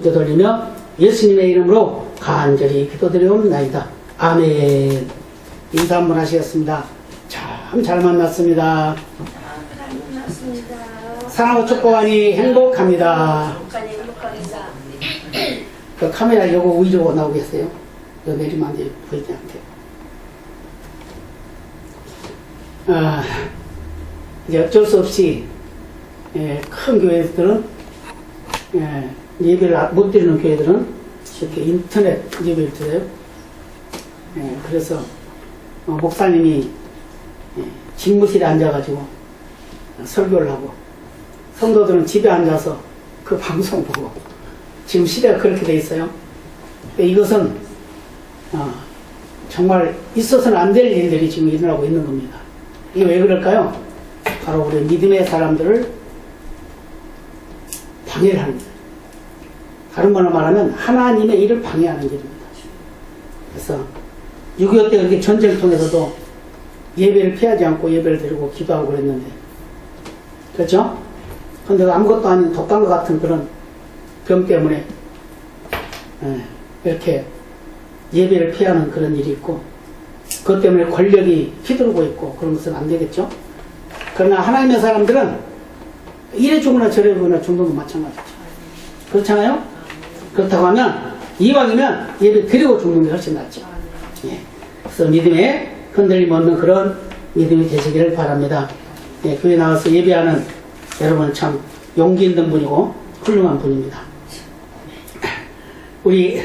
기도드리며 예수님의 이름으로 간절히 기도드리옵나이다. 아멘. 인사 한번 하시겠습니다. 참 잘 만났습니다. 잘 만났습니다. 사랑하고 축복하니 행복합니다. 행복합니다. 그 카메라 요거 위로 나오겠어요? 이거 내리면 안 돼요. 보이지 않게. 이제 어쩔 수 없이 큰 교회들은 예배를 못 드리는 교회들은 이렇게 인터넷 예배를 드려요. 그래서 목사님이 집무실에 앉아가지고 설교를 하고 성도들은 집에 앉아서 그 방송 보고 지금 시대가 그렇게 돼 있어요. 이것은 정말 있어서는 안 될 일들이 지금 일어나고 있는 겁니다. 이게 왜 그럴까요? 바로 우리 믿음의 사람들을 방해를 하는 거예요. 다른 말로 말하면 하나님의 일을 방해하는 일입니다. 그래서 6.25 때 그렇게 전쟁을 통해서도 예배를 피하지 않고 예배를 드리고 기도하고 그랬는데, 그렇죠? 근데 아무것도 아닌 독감과 같은 그런 병 때문에 이렇게 예배를 피하는 그런 일이 있고, 그것 때문에 권력이 휘두르고 있고 그런 것은 안 되겠죠? 그러나 하나님의 사람들은 이래 죽으나 저래 죽으나 죽는 건 마찬가지죠. 그렇잖아요? 그렇다고 하면 이왕이면 예배 드리고 죽는 게 훨씬 낫죠. 예. 그래서 믿음에 흔들림 없는 그런 믿음이 되시기를 바랍니다. 예, 교회 나와서 예배하는 여러분 참 용기 있는 분이고 훌륭한 분입니다. 우리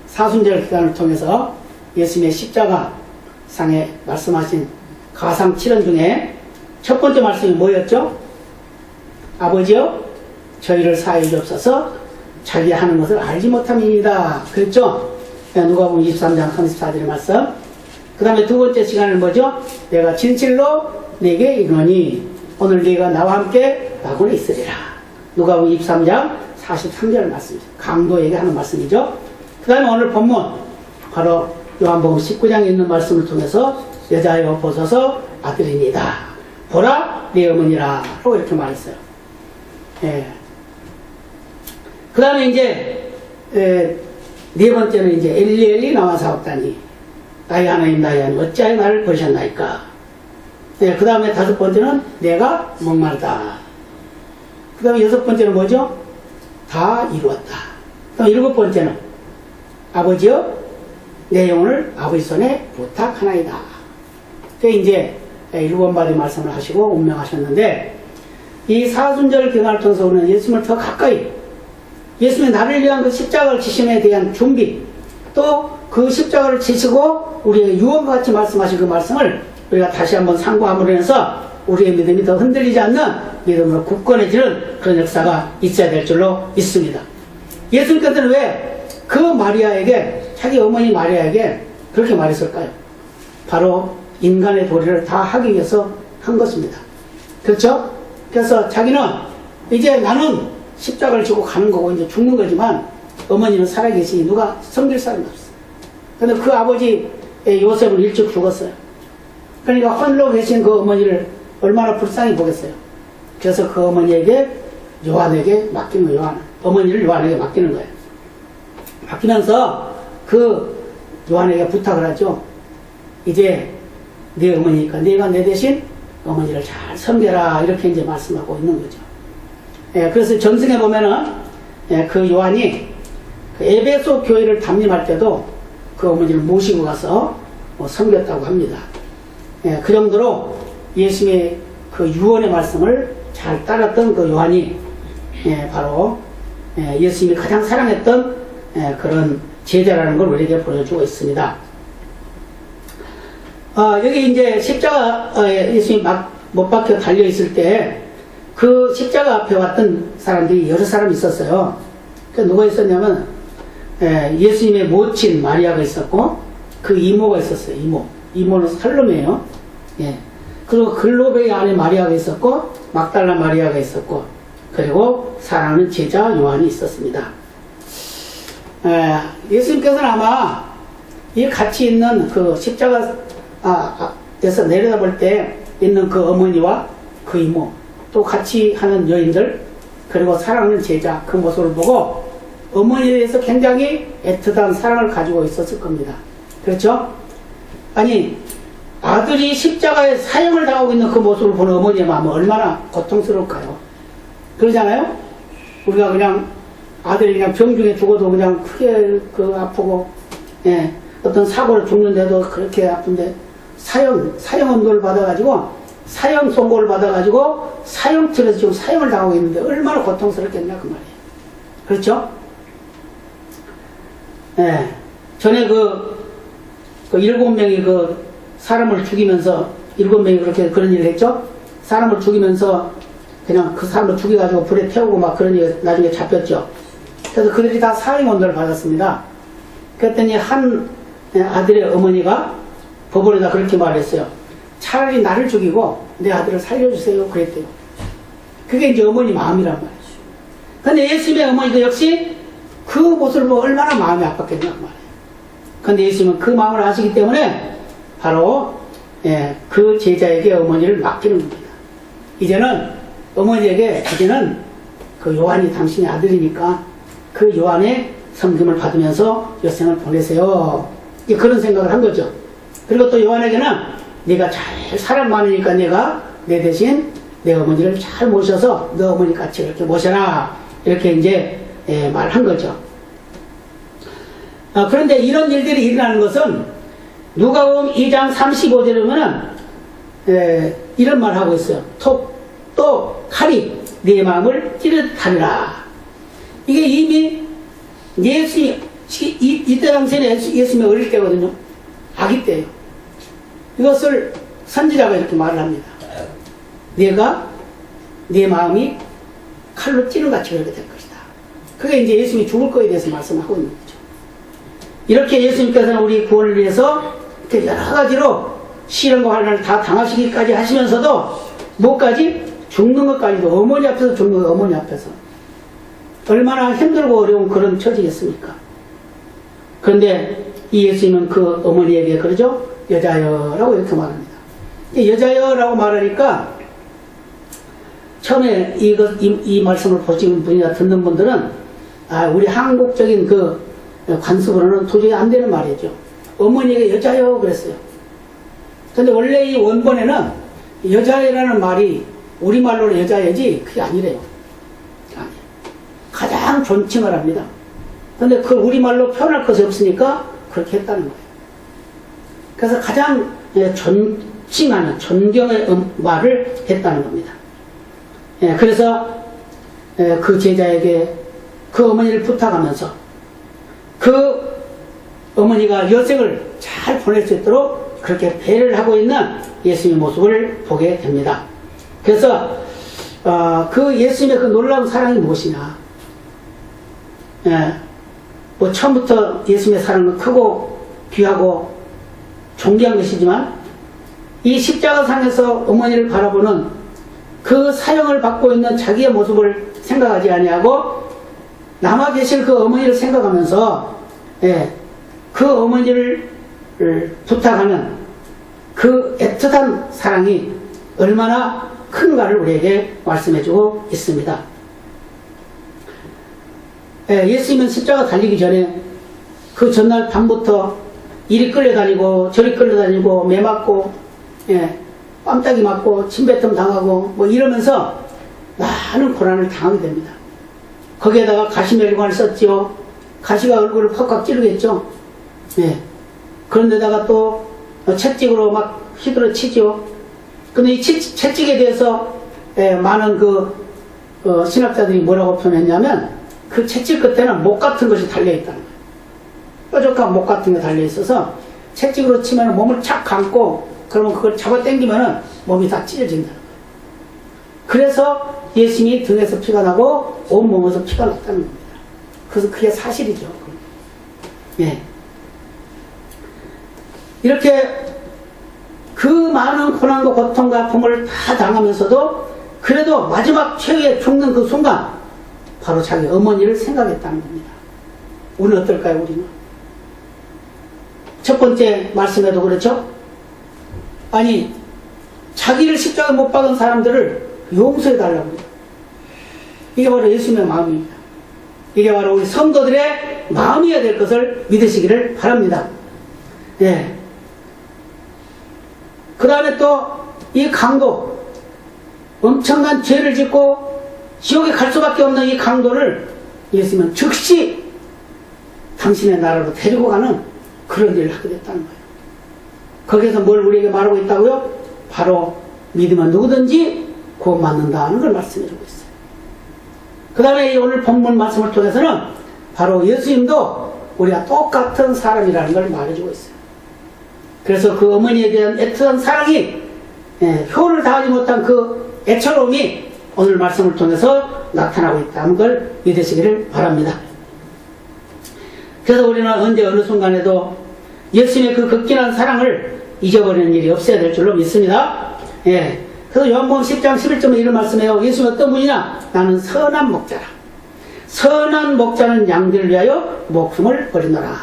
사순절 기간을 통해서 예수님의 십자가 상에 말씀하신 가상 7원 중에 첫 번째 말씀이 뭐였죠? 아버지여 저희를 사하여 주옵소서 자기 하는 것을 알지 못함입니다. 그랬죠? 누가복음 23장 34절의 말씀. 그 다음에 두 번째 시간은 뭐죠? 내가 진실로 내게 이르노니 오늘 네가 나와 함께 낙원에 있으리라. 누가복음 23장 43절 말씀이죠. 강도에게 하는 말씀이죠. 그 다음에 오늘 본문 바로 요한복음 19장에 있는 말씀을 통해서 여자여 보소서 아들이니다. 보라 네 어머니라 라고 이렇게 말했어요. 그 다음에 이제 네 번째는 이제 엘리 엘리 나와 사옵다니 나의 하나님 나의 하나님 어찌하여 나를 버리셨나이까. 그 다음에 다섯 번째는 내가 목마르다. 그 다음에 여섯 번째는 뭐죠? 다 이루었다. 그 다음에 일곱 번째는 아버지여 내 영혼을 아버지 손에 부탁하나이다. 그게 이제 일곱 마디 말씀을 하시고 운명하셨는데, 이 사순절 기간을 통해서 우리는 예수님을 더 가까이, 예수님의 나를 위한 그 십자가를 지심에 대한 준비, 또 그 십자가를 지시고 우리에게 유언과 같이 말씀하신 그 말씀을 우리가 다시 한번 상고함으로 해서 우리의 믿음이 더 흔들리지 않는 믿음으로 굳건해지는 그런 역사가 있어야 될 줄로 믿습니다. 예수님께서는 왜 그 마리아에게, 자기 어머니 마리아에게 그렇게 말했을까요? 바로 인간의 도리를 다 하기 위해서 한 것입니다. 그렇죠? 그래서 자기는 이제 나는 십자가를 지고 가는 거고 이제 죽는 거지만 어머니는 살아계시니 누가 섬길 사람이 없어요. 근데 그 아버지 요셉은 일찍 죽었어요. 그러니까 홀로 계신 그 어머니를 얼마나 불쌍히 보겠어요. 그래서 그 어머니에게 요한에게 맡기는 거예요. 어머니를 요한에게 맡기는 거예요. 맡기면서 그 요한에게 부탁을 하죠. 이제 네 어머니니까 네가 내 대신 어머니를 잘 섬겨라 이렇게 이제 말씀하고 있는 거죠. 그래서 전승에 보면은 그 요한이 그 에베소 교회를 담임할 때도 그 어머니를 모시고 가서 섬겼다고 합니다. 그 정도로 예수님의 그 유언의 말씀을 잘 따랐던 그 요한이 바로 예수님이 가장 사랑했던 그런 제자라는 걸 우리에게 보여주고 있습니다. 여기 이제 십자가에 예수님이 막 못 박혀 달려 있을 때 그 십자가 앞에 왔던 사람들이 여러 사람이 있었어요. 그 누가 있었냐면 예수님의 모친 마리아가 있었고 그 이모가 있었어요. 이모는 살로메예요. 그리고 글로베의 아내 마리아가 있었고 막달라 마리아가 있었고 그리고 사랑하는 제자 요한이 있었습니다. 예수님께서는 아마 이 같이 있는 그 십자가에서 내려다볼 때 있는 그 어머니와 그 이모 또 같이 하는 여인들 그리고 사랑하는 제자 그 모습을 보고 어머니에 대해서 굉장히 애틋한 사랑을 가지고 있었을 겁니다. 그렇죠? 아니 아들이 십자가에 사형을 당하고 있는 그 모습을 보는 어머니의 마음은 얼마나 고통스러울까요? 그러잖아요? 우리가 그냥 아들이 그냥 병중에 죽어도 그냥 크게 아프고, 예, 어떤 사고로 죽는데도 그렇게 아픈데 사형 언도를 받아가지고 사형 선고를 받아가지고 사형틀에서 지금 사형을 당하고 있는데 얼마나 고통스럽겠냐 그 말이에요. 그렇죠? 예, 전에 그 7명이 사람을 죽이면서 7명이 그런 일을 했죠? 사람을 죽이면서 그냥 그 사람을 죽여가지고 불에 태우고 막 그런 일 나중에 잡혔죠. 그래서 그들이 다 사형 언도를 받았습니다. 그랬더니 한 아들의 어머니가 법원에다 그렇게 말했어요. 차라리 나를 죽이고 내 아들을 살려주세요. 그랬대요. 그게 이제 어머니 마음이란 말이죠. 근데 예수님의 어머니도 역시 그 모습을 보고 얼마나 마음이 아팠겠냐 그 말이에요. 근데 예수님은 그 마음을 아시기 때문에 바로 그 제자에게 어머니를 맡기는 겁니다. 이제는 어머니에게 그 요한이 당신의 아들이니까 그 요한의 섬김을 받으면서 여생을 보내세요. 그런 생각을 한 거죠. 그리고 또 요한에게는 네가 잘 사람 많으니까 내가 내 대신 내 어머니를 잘 모셔서 너 어머니 같이 이렇게 모셔라. 이렇게 이제 말한 거죠. 그런데 이런 일들이 일어나는 것은 누가복음 2장 35절에 보면 이런 말을 하고 있어요. 또 칼이 네 마음을 찌릿하리라. 이게 이미 이때 당시에는 예수님이 어릴 때거든요. 아기 때예요. 이것을 선지자가 이렇게 말을 합니다. 내가 네 마음이 칼로 찌른같이 그렇게 될 것이다. 그게 이제 예수님이 죽을 거에 대해서 말씀하고 있는 거죠. 이렇게 예수님께서는 우리 구원을 위해서 이렇게 여러 가지로 시련과 환난을 다 당하시기까지 하시면서도 뭐까지? 죽는 것까지도 어머니 앞에서 죽는 거 어머니 앞에서 얼마나 힘들고 어려운 그런 처지겠습니까? 그런데 이 예수님은 그 어머니에게 그러죠? 여자여라고 이렇게 말합니다. 여자여라고 말하니까 처음에 이 말씀을 보시는 분이나 듣는 분들은 우리 한국적인 그 관습으로는 도저히 안 되는 말이죠. 어머니에게 여자여 그랬어요. 근데 원래 이 원본에는 여자여라는 말이 우리말로는 여자여지 그게 아니래요. 가장 존칭을 합니다. 근데 그걸 우리말로 표현할 것이 없으니까 그렇게 했다는 거예요. 그래서 가장 존칭하는 존경의 말을 했다는 겁니다. 그래서 그 제자에게 그 어머니를 부탁하면서 그 어머니가 여생을 잘 보낼 수 있도록 그렇게 배려를 하고 있는 예수님의 모습을 보게 됩니다. 그래서 그 예수님의 그 놀라운 사랑이 무엇이냐? 뭐 처음부터 예수님의 사랑은 크고 귀하고 존귀한 것이지만 이 십자가상에서 어머니를 바라보는 그 사형을 받고 있는 자기의 모습을 생각하지 아니하고 남아 계실 그 어머니를 생각하면서 그 어머니를 부탁하는 그 애틋한 사랑이 얼마나 큰가를 우리에게 말씀해주고 있습니다. 예수님은 십자가 달리기 전에 그 전날 밤부터 이리 끌려다니고 저리 끌려다니고 매 맞고 뺨따기 맞고 침뱉음 당하고 뭐 이러면서 많은 고난을 당하게 됩니다. 거기에다가 가시멜관을 썼지요. 가시가 얼굴을 팍팍 찌르겠죠. 그런데다가 또 채찍으로 막 휘두르 치죠. 근데 이 채찍에 대해서 많은 신학자들이 뭐라고 표현했냐면 그 채찍 끝에는 목 같은 것이 달려있다는 거예요. 뾰족한 목 같은 게 달려있어서 채찍으로 치면 몸을 착 감고 그러면 그걸 잡아 당기면 몸이 다 찢어진다는 거예요. 그래서 예수님이 등에서 피가 나고 온몸에서 피가 났다는 겁니다. 그래서 그게 사실이죠. 이렇게 그 많은 고난과 고통과 아픔을 다 당하면서도 그래도 마지막 최후에 죽는 그 순간 바로 자기 어머니를 생각했다는 겁니다. 우리는 어떨까요? 우리는 첫 번째 말씀에도 그렇죠. 아니 자기를 십자가에 못 박은 사람들을 용서해 달라고 해요. 이게 바로 예수님의 마음입니다. 이게 바로 우리 성도들의 마음이어야 될 것을 믿으시기를 바랍니다. 예. 그 다음에 또 이 강도, 엄청난 죄를 짓고 지옥에 갈 수밖에 없는 이 강도를 예수님은 즉시 당신의 나라로 데리고 가는 그런 일을 하게 됐다는 거예요. 거기에서 뭘 우리에게 말하고 있다고요? 바로 믿으면 누구든지 구원받는다는 걸 말씀해주고 있어요. 그 다음에 오늘 본문 말씀을 통해서는 바로 예수님도 우리가 똑같은 사람이라는 걸 말해주고 있어요. 그래서 그 어머니에 대한 애틋한 사랑이 효를 다하지 못한 그 애처로움이 오늘 말씀을 통해서 나타나고 있다는 걸 믿으시기를 바랍니다. 그래서 우리는 언제 어느 순간에도 예수님의 그 극진한 사랑을 잊어버리는 일이 없어야 될 줄로 믿습니다. 예. 그래서 요한복음 10장 11절에 이런 말씀해요. 예수는 어떤 분이냐? 나는 선한 목자라. 선한 목자는 양들을 위하여 목숨을 버리노라.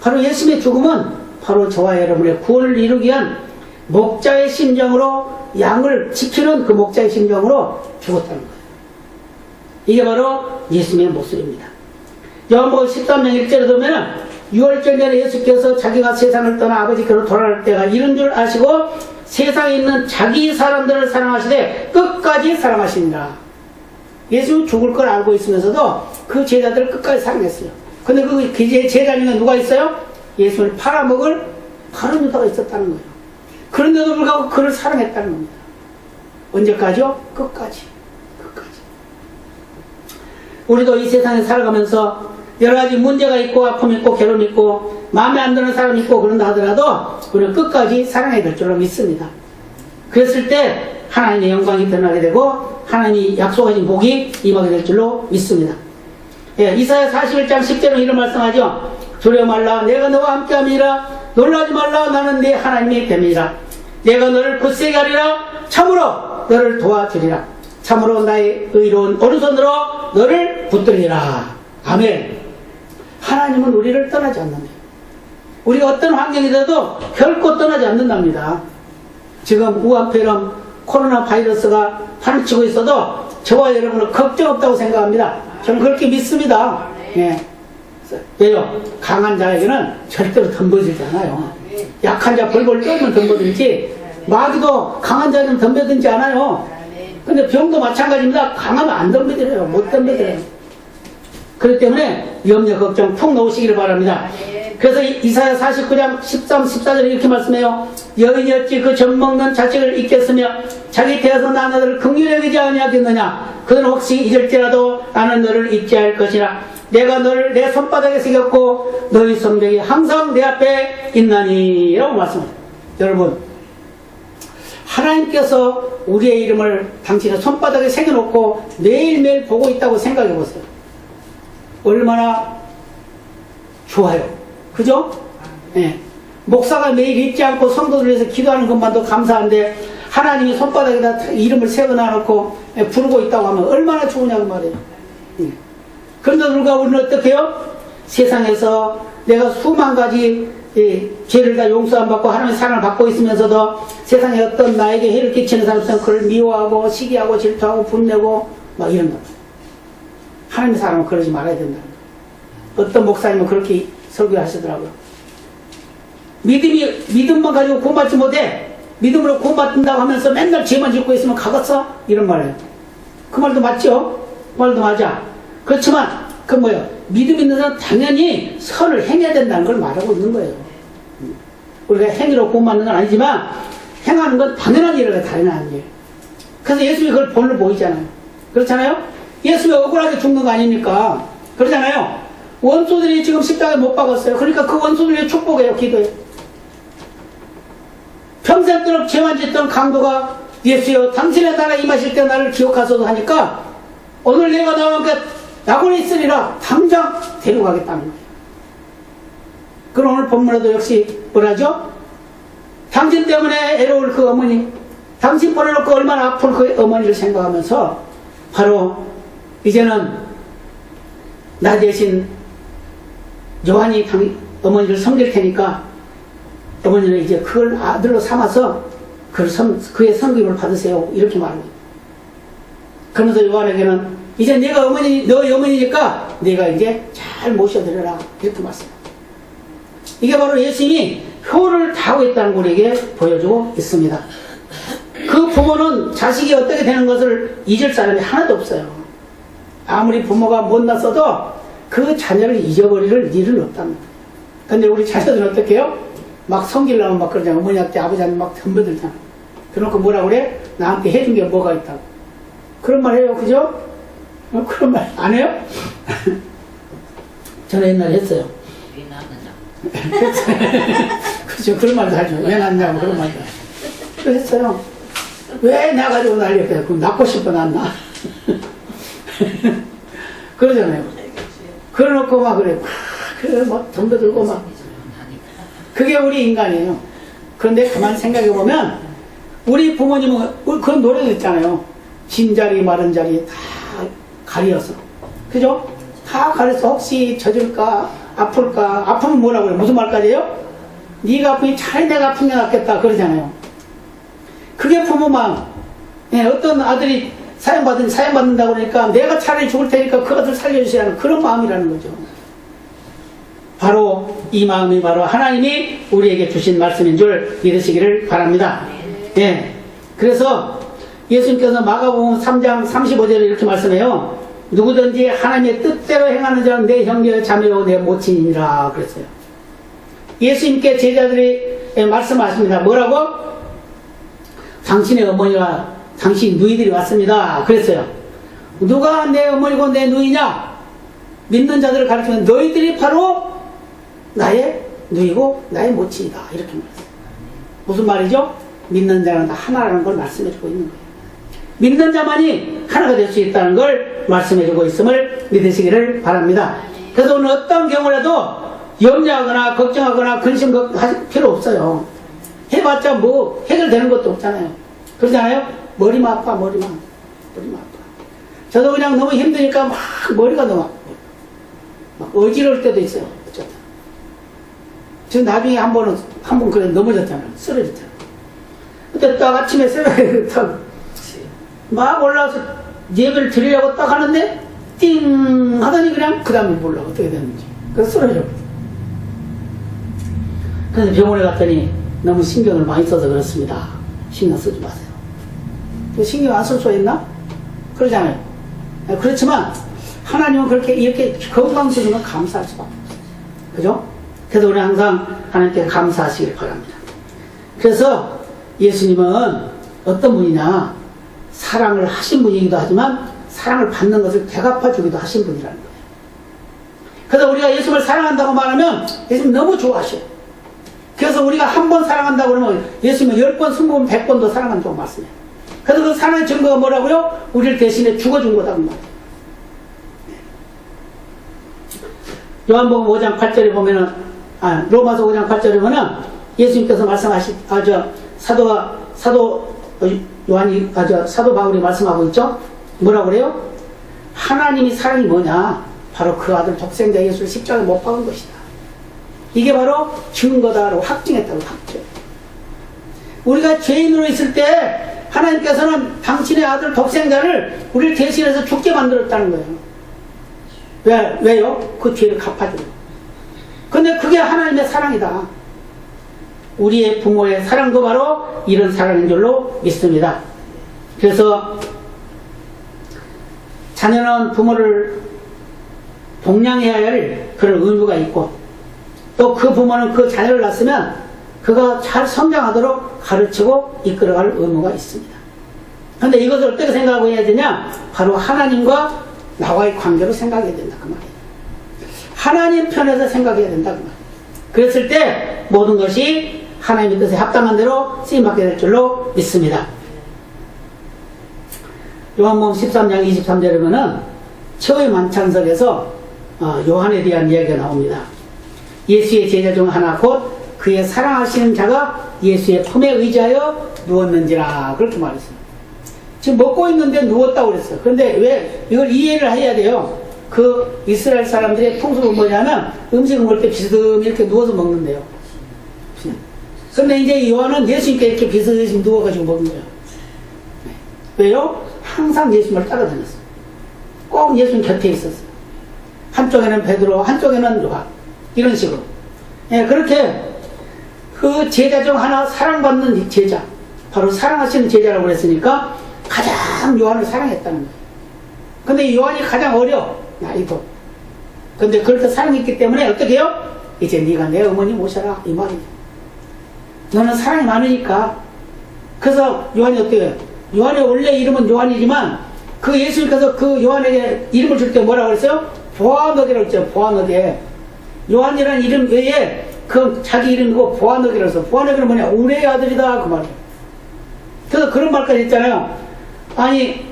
바로 예수님의 죽음은 바로 저와 여러분의 구원을 이루기 위한 목자의 심정으로, 양을 지키는 그 목자의 심정으로 죽었다는 거예요. 이게 바로 예수님의 모습입니다. 요한복음 13장 1절에 보면은 6월절 전에 예수께서 자기가 세상을 떠나 아버지께로 돌아갈 때가 이른 줄 아시고 세상에 있는 자기 사람들을 사랑하시되 끝까지 사랑하십니다. 예수는 죽을 걸 알고 있으면서도 그 제자들을 끝까지 사랑했어요. 근데 그 제자 중에 누가 있어요? 예수를 팔아먹을 바른 유다가 있었다는 거예요. 그런데도 불구하고 그를 사랑했다는 겁니다. 언제까지요? 끝까지. 끝까지. 우리도 이 세상에 살아가면서 여러 가지 문제가 있고 아픔이 있고 괴로움이 있고 마음에 안 드는 사람이 있고 그런다 하더라도 우리는 끝까지 사랑해야 될 줄로 믿습니다. 그랬을 때 하나님의 영광이 드러나게 되고 하나님이 약속하신 복이 임하게 될 줄로 믿습니다. 예, 이사야 41장 10절은 이런 말씀하죠. 두려워 말라 내가 너와 함께함이라 놀라지 말라 나는 네 하나님의 뱀이라 내가 너를 굳세게 하리라 참으로 너를 도와주리라 참으로 나의 의로운 오른손으로 너를 붙들리라. 아멘. 하나님은 우리를 떠나지 않는다. 우리가 어떤 환경이 돼도 결코 떠나지 않는답니다. 지금 우한폐렴 코로나 바이러스가 판치고 있어도 저와 여러분은 걱정 없다고 생각합니다. 저는 그렇게 믿습니다. 예. 왜요? 강한 자에게는 절대로 덤벼들지 않아요. 약한 자 벌벌 떨면 덤벼들지 마귀도 강한 자에게는 덤벼들지 않아요. 근데 병도 마찬가지입니다. 강하면 안 덤벼들어요. 못 덤벼들어요. 그렇기 때문에 염려 걱정 푹 놓으시기를 바랍니다. 그래서 이사야 49장 13, 14절에 이렇게 말씀해요. 여인이 어찌 그 젖먹는 자식을 잊겠으며 자기 태에서 난 아들을 긍휼히 여기지 아니하겠느냐. 그는 혹시 잊을지라도 나는 너를 잊지 않을 것이라. 내가 너를 내 손바닥에 새겼고 너희 성벽이 항상 내 앞에 있나니 라고 말씀합니다. 여러분, 하나님께서 우리의 이름을 당신의 손바닥에 새겨놓고 매일매일 보고 있다고 생각해 보세요. 얼마나 좋아요. 그죠? 예. 목사가 매일 잊지 않고 성도들 위해서 기도하는 것만도 감사한데 하나님이 손바닥에다 이름을 새겨놔놓고 부르고 있다고 하면 얼마나 좋으냐고 말이에요. 예. 그런데 불구하고 우리는 어떻게 해요? 세상에서 내가 수만 가지 죄를 다 용서 안 받고 하나님의 사랑을 받고 있으면서도 세상에 어떤 나에게 해를 끼치는 사람 있으면 그걸 미워하고 시기하고 질투하고 분내고 막 이런 겁니다. 하나님의 사람은 그러지 말아야 된다는 거예요. 어떤 목사님은 그렇게 설교하시더라고요. 믿음만 가지고 구원받지 못해. 믿음으로 구원받는다고 하면서 맨날 죄만 짓고 있으면 가겠어? 이런 말이에요. 그 말도 맞죠? 그 말도 맞아. 그렇지만 그 뭐예요? 믿음 있는 사람은 당연히 선을 행해야 된다는 걸 말하고 있는 거예요. 우리가 행위로 구원받는 건 아니지만 행하는 건 당연한 일이라 당연한 일. 그래서 예수님이 그걸 본을 보이잖아요. 그렇잖아요? 예수님이 억울하게 죽는 거 아닙니까? 그러잖아요. 원수들이 지금 십자가에 못 박았어요. 그러니까 그 원수들이 축복해요. 기도해요. 평생도록 죄만 짓던 강도가 예수여 당신의 나라 임하실 때 나를 기억하소서 하니까 오늘 내가 나오니까 낙원에 있으리라 당장 데려가겠다는 거예요. 그럼 오늘 본문에도 역시 뭐라죠? 당신 때문에 애로울 그 어머니, 당신 보내놓고 얼마나 아픈 그 어머니를 생각하면서 바로 이제는 나 대신 요한이 어머니를 섬길 테니까 어머니는 이제 그걸 아들로 삼아서 그의 섬김을 받으세요. 이렇게 말합니다. 그러면서 요한에게는 이제 내가 너희 어머니니까 내가 이제 잘 모셔드려라. 이렇게 말씀합니다. 이게 바로 예수님이 효를 다하고 있다는 걸 우리에게 보여주고 있습니다. 그 부모는 자식이 어떻게 되는 것을 잊을 사람이 하나도 없어요. 아무리 부모가 못났어도 그 자녀를 잊어버릴 일은 없답니다. 근데 우리 자녀들은 어떻게 해요? 막 성기려면 막 그러잖아. 어머니한테 아버지한테 막 덤벼들잖아. 그러니까 뭐라 그래? 나한테 해준 게 뭐가 있다고. 그런 말 해요. 그죠? 그런 말 안 해요? 저는 옛날에 했어요. 왜 낳느냐? 그죠? 그런 말도 하죠. 왜 낳냐고 그런 말도 하죠. 그래서 했어요. 왜 나가지고 난리였어요? 그럼 낳고 싶어 낳나? 그러잖아요. 그래놓고 막 그래. 그래 막 덤벼들고 막. 그게 우리 인간이에요. 그런데 가만 생각해보면 우리 부모님은 그런 노래도 있잖아요. 빈자리 마른 자리 다 가려서. 그죠? 다 가려서 혹시 젖을까 아플까. 아프면 뭐라고 그래? 무슨 말까지예요? 네가 아프니 차라리 내가 아픈 게 낫겠다 그러잖아요. 그게 부모 마음. 예, 어떤 아들이 사형받는다고 그러니까 내가 차라리 죽을 테니까 그 아들 살려주셔야 하는 그런 마음이라는 거죠. 바로 이 마음이 바로 하나님이 우리에게 주신 말씀인 줄 믿으시기를 바랍니다. 예. 그래서 예수님께서 마가복음 3장 35절에 이렇게 말씀해요. 누구든지 하나님의 뜻대로 행하는 자는 내 형제요 자매요 내 모친이니라 그랬어요. 예수님께 제자들이 말씀하십니다. 뭐라고? 당신의 어머니와 당신 누이들이 왔습니다. 그랬어요. 누가 내 어머니고 내 누이냐? 믿는 자들을 가르치면 너희들이 바로 나의 누이고 나의 모친이다. 이렇게 말했어요. 무슨 말이죠? 믿는 자는 다 하나라는 걸 말씀해주고 있는 거예요. 믿는 자만이 하나가 될 수 있다는 걸 말씀해주고 있음을 믿으시기를 바랍니다. 그래서 오늘 어떤 경우라도 염려하거나 걱정하거나 근심할 필요 없어요. 해봤자 뭐 해결되는 것도 없잖아요. 그러잖아요. 머리만 아파. 머리만 아파. 저도 그냥 너무 힘드니까 막 머리가 너무 아파. 막 어지러울 때도 있어요. 어쩌다. 지금 나중에 한 번 그래 넘어졌잖아요. 쓰러졌잖아요. 그때 딱 아침에 새벽에 막 올라와서 예배를 드리려고 딱 하는데 띵 하더니 그냥 그 다음에 몰라 어떻게 됐는지. 그래서 쓰러져. 그래서 병원에 갔더니 너무 신경을 많이 써서 그렇습니다. 신경 쓰지 마세요. 신경 안 쓸 수 있나? 그러잖아요. 그렇지만 하나님은 그렇게 이렇게 건강 주는 건 감사할 수밖에 없어요. 그죠? 그래서 우리 항상 하나님께 감사하시길 바랍니다. 그래서 예수님은 어떤 분이냐? 사랑을 하신 분이기도 하지만 사랑을 받는 것을 대갚아주기도 하신 분이라는 거예요. 그래서 우리가 예수님을 사랑한다고 말하면 예수님 너무 좋아하셔요. 그래서 우리가 한 번 사랑한다고 그러면 예수님은 10번, 20번, 100번도 사랑한다고 말씀해요. 그래서 그 사랑의 증거가 뭐라고요? 우리를 대신에 죽어준 거다고 말해요. 요한복음 5장 8절에 보면은, 로마서 5장 8절에 보면은 예수님께서 사도 바울이 말씀하고 있죠? 뭐라고 그래요? 하나님이 사랑이 뭐냐? 바로 그 아들 독생자 예수를 십자가에 못 박은 것이다. 이게 바로 증거다라고 확증했다고 확증. 우리가 죄인으로 있을 때 하나님께서는 당신의 아들 독생자를 우리를 대신해서 죽게 만들었다는 거예요. 왜요? 그 죄를 갚아주는. 근데 그게 하나님의 사랑이다. 우리의 부모의 사랑도 바로 이런 사랑인 줄로 믿습니다. 그래서 자녀는 부모를 동양해야 할 그런 의무가 있고 또 그 부모는 그 자녀를 낳았으면 그가 잘 성장하도록 가르치고 이끌어갈 의무가 있습니다. 그런데 이것을 어떻게 생각하고 해야 되냐? 바로 하나님과 나와의 관계로 생각해야 된다 그 말이에요. 하나님 편에서 생각해야 된다 그 말이에요. 그랬을 때 모든 것이 하나님의 뜻에 합당한 대로 쓰임받게 될 줄로 믿습니다. 요한복음 13장 23절에 보면 최후의 만찬석에서 요한에 대한 이야기가 나옵니다. 예수의 제자 중 하나 곧 그의 사랑하시는 자가 예수의 품에 의지하여 누웠는지라 그렇게 말했어요. 지금 먹고 있는데 누웠다고 그랬어요. 그런데 왜 이걸 이해를 해야 돼요. 그 이스라엘 사람들의 풍습은 뭐냐면 음식을 먹을 때 비스듬히 이렇게 누워서 먹는데요. 그런데 이제 요한은 예수님께 이렇게 비스듬히 누워가지고 먹는 거예요. 왜요? 항상 예수님을 따라다녔어요. 꼭 예수님 곁에 있었어요. 한쪽에는 베드로, 한쪽에는 요한. 이런 식으로. 예, 그렇게 그 제자 중 하나 사랑받는 제자, 바로 사랑하시는 제자라고 그랬으니까 가장 요한을 사랑했다는 거예요. 근데 요한이 가장 어려, 나이도. 근데 그렇게 사랑했기 때문에 어떻게 해요? 이제 네가 내 어머니 모셔라, 이 말이죠. 너는 사랑이 많으니까. 그래서 요한이 어떻게 해요? 요한의 원래 이름은 요한이지만 그 예수님께서 그 요한에게 이름을 줄 때 뭐라고 그랬어요? 보아너기라고 했죠. 보아너기. 요한이라는 이름 외에 그 자기 이름이고 보아너기라고 해서, 보아너기는 뭐냐? 우리의 아들이다, 그 말이에요. 그래서 그런 말까지 했잖아요. 아니,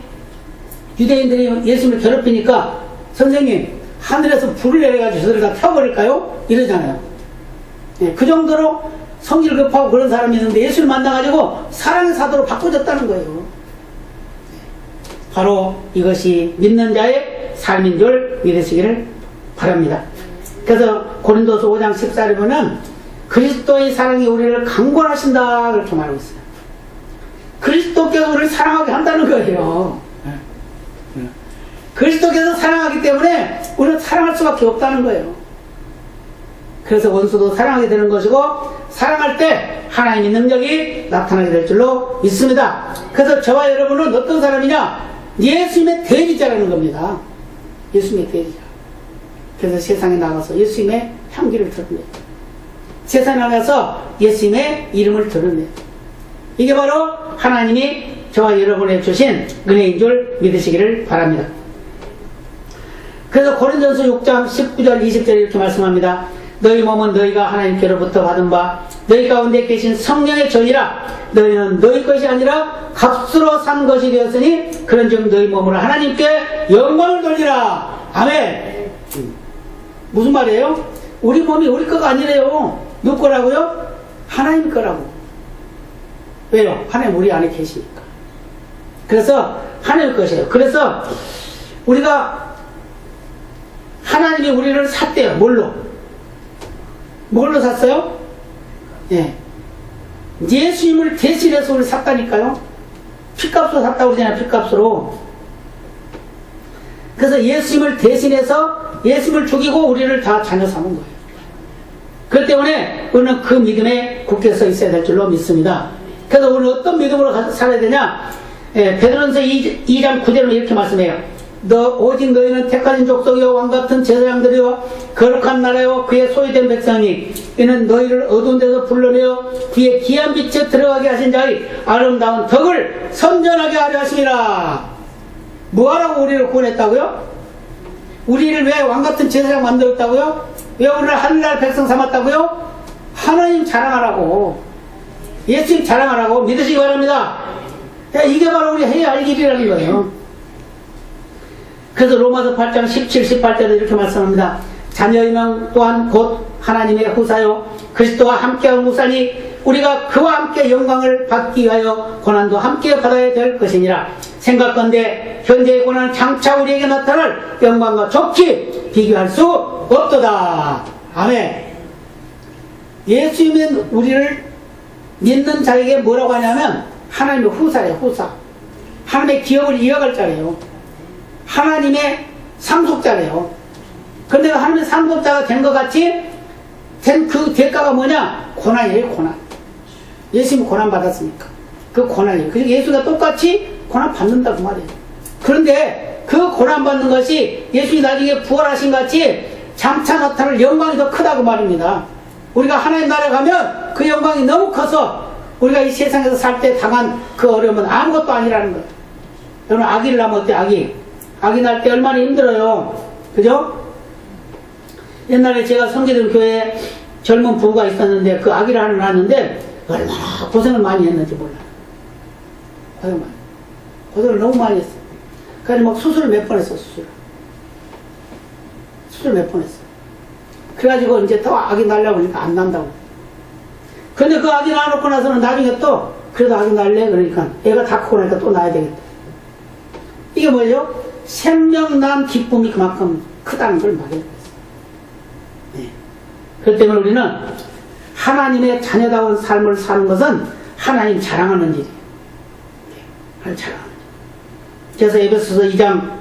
유대인들이 예수님을 괴롭히니까 선생님 하늘에서 불을 내려가지고 저들을 다 태워버릴까요? 이러잖아요. 예, 그 정도로 성질 급하고 그런 사람이 있는데 예수를 만나가지고 사랑의 사도로 바꿔줬다는 거예요. 바로 이것이 믿는 자의 삶인 줄 믿으시기를 바랍니다. 그래서 고린도서 5장 14절에 보면 그리스도의 사랑이 우리를 강권하신다, 그렇게 말하고 있어요. 그리스도께서 우리를 사랑하게 한다는 거예요. 그리스도께서 사랑하기 때문에 우리는 사랑할 수밖에 없다는 거예요. 그래서 원수도 사랑하게 되는 것이고, 사랑할 때 하나님의 능력이 나타나게 될 줄로 믿습니다. 그래서 저와 여러분은 어떤 사람이냐? 예수님의 대리자라는 겁니다. 예수님의 대리자. 그래서 세상에 나가서 예수님의 향기를 드러내요. 세상에 나가서 예수님의 이름을 드러내요. 이게 바로 하나님이 저와 여러분에게 주신 은혜인 줄 믿으시기를 바랍니다. 그래서 고린도전서 6장 19절 20절에 이렇게 말씀합니다. 너희 몸은 너희가 하나님께로부터 받은 바 너희 가운데 계신 성령의 전이라. 너희는 너희 것이 아니라 값으로 산 것이 되었으니 그런즉 너희 몸으로 하나님께 영광을 돌리라. 아멘. 무슨 말이에요? 우리 몸이 우리 거가 아니래요. 누구 거라고요? 하나님 거라고. 왜요? 하나님 우리 안에 계시니까. 그래서 하나님 것이에요. 그래서 우리가 하나님이 우리를 샀대요. 뭘로 샀어요? 예. 예수님을 대신해서 우리를 샀다니까요. 피값으로 샀다고 그러잖아요. 피값으로. 그래서 예수님을 대신해서 예수님을 죽이고 우리를 다 자녀 삼은 거예요. 그렇기 때문에 우리는 그 믿음에 굳게 서 있어야 될 줄로 믿습니다. 그래서 우리는 어떤 믿음으로 살아야 되냐? 예, 베드로전서 2장 9절은 이렇게 말씀해요. 오직 너희는 택하신 족속이요 왕같은 제사장들이요 거룩한 나라요 그의 소유된 백성이 이는 너희를 어두운 데서 불러내어 그의 귀한 빛에 들어가게 하신 자의 아름다운 덕을 선전하게 하려 하심이라. 뭐하라고 우리를 구원했다고요? 우리를 왜 왕같은 제사장 만들었다고요? 왜 우리를 하늘날 백성 삼았다고요? 하나님 자랑하라고, 예수님 자랑하라고 믿으시기 바랍니다. 이게 바로 우리 해야 할 일이라는 거예요. 그래서 로마서 8장 17, 18절에 이렇게 말씀합니다. 자녀이면 또한 곧 하나님의 후사요 그리스도와 함께하는 후사니 우리가 그와 함께 영광을 받기 위하여 고난도 함께 받아야 될 것이니라. 생각건대 현재의 고난은 장차 우리에게 나타날 영광과 좋게 비교할 수 없도다. 아멘. 예수님은 우리를 믿는 자에게 뭐라고 하냐면 하나님의 후사예요. 후사. 하나님의 기업을 이어갈 자예요. 하나님의 상속자래요. 그런데 하나님의 상속자가 된 것 같이 된 그 대가가 뭐냐? 고난이에요. 고난. 예수님이 고난 받았으니까 그 고난이에요. 그래서 예수가 똑같이 고난 받는다고 말이에요. 그런데 그 고난 받는 것이 예수님이 나중에 부활하신 같이 장차 나타날 영광이 더 크다고 말입니다. 우리가 하나님 나라에 가면 그 영광이 너무 커서 우리가 이 세상에서 살 때 당한 그 어려움은 아무것도 아니라는 거예요. 여러분, 아기를 낳으면 어때? 아기 낳을 때 얼마나 힘들어요. 그죠? 옛날에 제가 성계동 교회에 젊은 부부가 있었는데 그 아기를 하나 낳았는데 얼마나 고생을 많이 했는지 몰라요. 고생을 너무 많이 했어요. 그래서 막 수술을 몇 번 했어. 수술 몇 번 했어. 그래가지고 이제 더 아기 낳으려고 하니까 안 난다고. 근데 그 아기 낳아놓고 나서는 나중에 또 그래도 아기 낳을래? 그러니까 애가 다 크고 나니까 또 낳아야 되겠다. 이게 뭐죠? 생명 난 기쁨이 그만큼 크다는 걸 말해요. 네. 그렇기 때문에 우리는 하나님의 자녀다운 삶을 사는 것은 하나님 자랑하는 일이에요. 네. 하나님 자랑하는 일. 그래서 에베소서 2장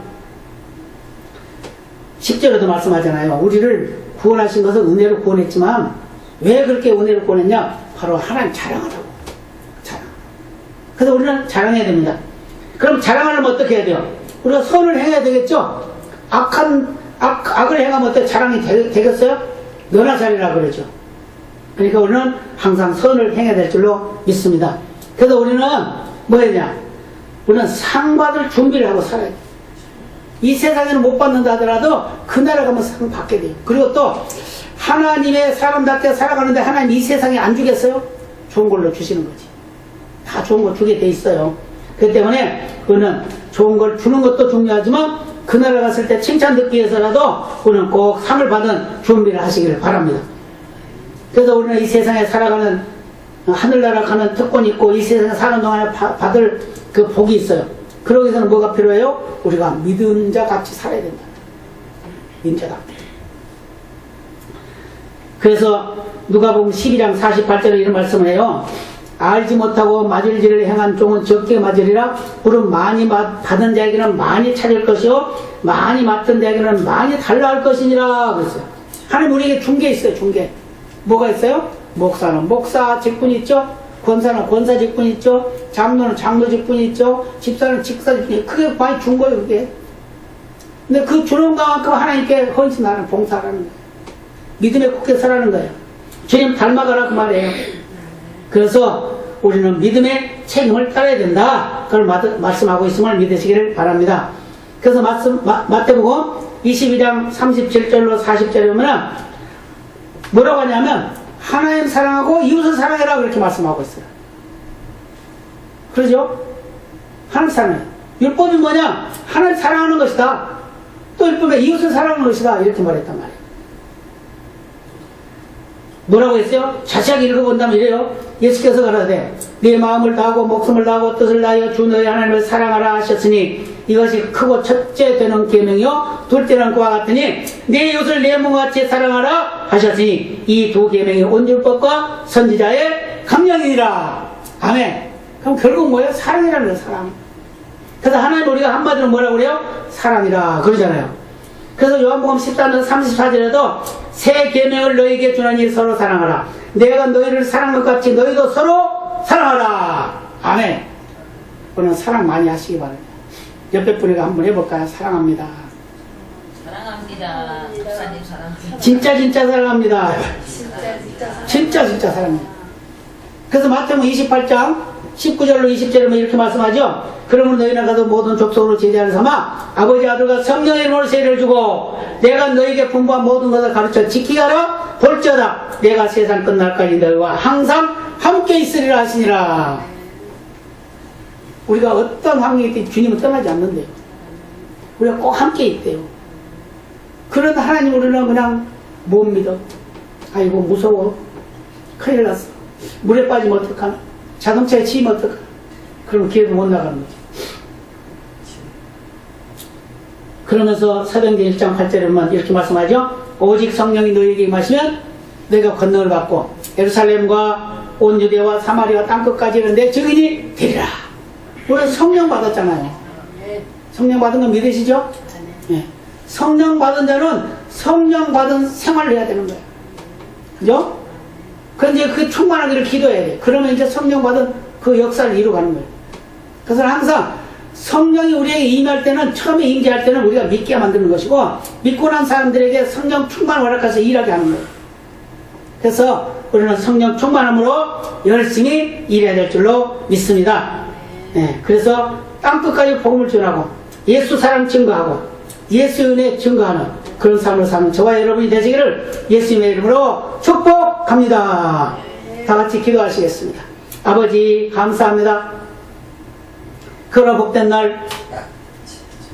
10절에도 말씀하잖아요. 우리를 구원하신 것은 은혜로 구원했지만 왜 그렇게 은혜로 구원했냐? 바로 하나님 자랑하라고. 자랑. 그래서 우리는 자랑해야 됩니다. 그럼 자랑하려면 어떻게 해야 돼요? 우리가 선을 행해야 되겠죠? 악을 행하면 어떻게 자랑이 되겠어요? 너나 잘해라 그러죠. 그러니까 우리는 항상 선을 행해야 될 줄로 믿습니다. 그래서 우리는 뭐 했냐? 우리는 상 받을 준비를 하고 살아야 돼요. 이 세상에는 못 받는다 하더라도 그 나라 가면 상 받게 돼요. 그리고 또 하나님의 사람답게 살아가는데 하나님 이 세상에 안 주겠어요? 좋은 걸로 주시는 거지. 다 좋은 거 주게 돼 있어요. 그렇기 때문에 그거는 좋은 걸 주는 것도 중요하지만 그 나라 갔을 때 칭찬 듣기 위해서라도 우리는 꼭 상을 받은 준비를 하시기를 바랍니다. 그래서 우리는 이 세상에 살아가는 하늘나라 가는 특권이 있고 이 세상에 사는 동안에 받을 그 복이 있어요. 그러기 위해서는 뭐가 필요해요? 우리가 믿은 자 같이 살아야 된다. 믿은 자 같이. 그래서 누가복음 12장 48절에 이런 말씀을 해요. 알지 못하고 맞을 일을 행한 종은 적게 맞으리라. 우리는 많이 받은 자에게는 많이 찾을 것이요 많이 맡은 자에게는 많이 달라 할 것이니라 그랬어요. 하나님 우리에게 준 게 있어요. 준 게. 뭐가 있어요? 목사는 목사 직분이 있죠. 권사는 권사 직분이 있죠. 장로는 장로 직분이 있죠. 집사는 집사 직분이 있죠. 그게 많이 준 거예요. 그게. 근데 그 주는 것만큼 하나님께 헌신하는 봉사하는 거예요. 믿음에 굳게 서라는 거예요. 주님 닮아가라 그 말이에요. 그래서 우리는 믿음의 책임을 따라야 된다. 그걸 말씀하고 있음을 믿으시기를 바랍니다. 그래서 마태복음 22장 37절로 40절에 보면 뭐라고 하냐면 하나님 사랑하고 이웃을 사랑해라 그렇게 말씀하고 있어요. 그러죠? 하나님 사랑해. 율법이 뭐냐? 하나님 사랑하는 것이다. 또 율법에 이웃을 사랑하는 것이다. 이렇게 말했단 말이에요. 뭐라고 했어요? 자세하게 읽어본다면 이래요. 예수께서 가라사대 네 마음을 다하고 목숨을 다하고 뜻을 다하여 주 너희 하나님을 사랑하라 하셨으니 이것이 크고 첫째 되는 계명이요 둘째는 그와 같으니 네 이웃을 네 몸같이 사랑하라 하셨으니 이 두 계명이 온 율법과 선지자의 강령이니라. 아멘. 그럼 결국 뭐예요? 사랑이라는 거예요. 사랑. 그래서 하나님 우리가 한마디로 뭐라고 그래요? 사랑이라 그러잖아요. 그래서 요한복음 14장 34절에도 새 계명을 너희에게 주나니 서로 사랑하라. 내가 너희를 사랑한 것 같이 너희도 서로 사랑하라. 아멘. 오늘 사랑 많이 하시기 바랍니다. 옆에 분에게 한번 해볼까요? 사랑합니다. 사랑합니다. 목사님 사랑합니다. 진짜 사랑합니다. 진짜 사랑합니다. 그래서 마태복음 28장 19절로 20절에 이렇게 말씀하죠. 그러면 너희는 가서 모든 족속으로 제자를 삼아 아버지 아들과 성령의 이름으로 세례를 주고 내가 너희에게 분부한 모든 것을 가르쳐 지키게 하라. 볼지어다 내가 세상 끝날까지 너희와 항상 함께 있으리라 하시니라. 우리가 어떤 환경이 있든 주님은 떠나지 않는데요. 우리가 꼭 함께 있대요. 그런 하나님 우리는 그냥 못 믿어. 아이고 무서워. 큰일 났어. 물에 빠지면 어떡하나. 자동차에 치이면 어떡하나. 그러면 길에도 못 나가는 거지. 그러면서 사도행전 1장 8절에 보면 이렇게 말씀하죠. 오직 성령이 너희에게 임하시면 너희가 권능을 받고 예루살렘과 온 유대와 사마리아 땅끝까지 내 증인이 되리라. 우리는 성령 받았잖아요. 성령 받은 거 믿으시죠? 네. 성령 받은 자는 성령 받은 생활을 해야 되는 거예요. 그죠? 그런데 그 충만하기를 기도해야 돼. 그러면 이제 성령 받은 그 역사를 이루어가는 거예요. 그래서 항상 성령이 우리에게 임할 때는, 처음에 임재할 때는 우리가 믿게 만드는 것이고, 믿고 난 사람들에게 성령 충만을 허락해서 일하게 하는 거예요. 그래서 우리는 성령 충만함으로 열심히 일해야 될 줄로 믿습니다. 네, 그래서 땅끝까지 복음을 전하고 예수 사랑 증거하고 예수 은혜 증거하는 그런 삶을 사는 저와 여러분이 되시기를 예수님의 이름으로 축복합니다. 다 같이 기도하시겠습니다. 아버지 감사합니다. 그러나 복된 날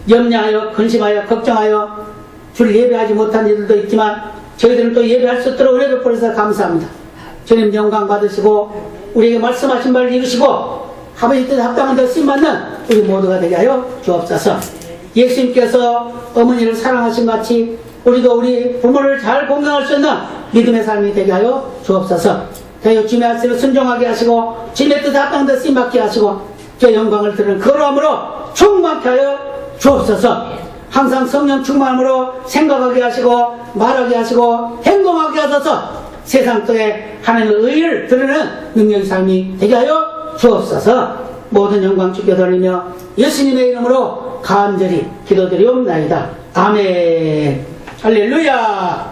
염려하여 근심하여 걱정하여 주를 예배하지 못한 이들도 있지만 저희들은 또 예배할 수 있도록 은혜 베풀어서 감사합니다. 주님 영광 받으시고 우리에게 말씀하신 바를 이루시고 아버지 뜻에 합당한 데 쓰임받는 우리 모두가 되게 하여 주옵소서. 예수님께서 어머니를 사랑하신 같이 우리도 우리 부모를 잘 공경할 수 있는 믿음의 삶이 되게 하여 주옵소서. 되어 주님의 말씀을 순종하게 하시고 주님의 뜻에 합당한 데 쓰임받게 하시고 저 영광을 드리는 거룩함으로 충만케 하여 주옵소서. 항상 성령 충만으로 생각하게 하시고 말하게 하시고 행동하게 하셔서 세상 속에 하나님의 의를 드리는 능력의 삶이 되게 하여 주옵소서. 모든 영광 주께 돌리며 예수님의 이름으로 간절히 기도드리옵나이다. 아멘. 할렐루야.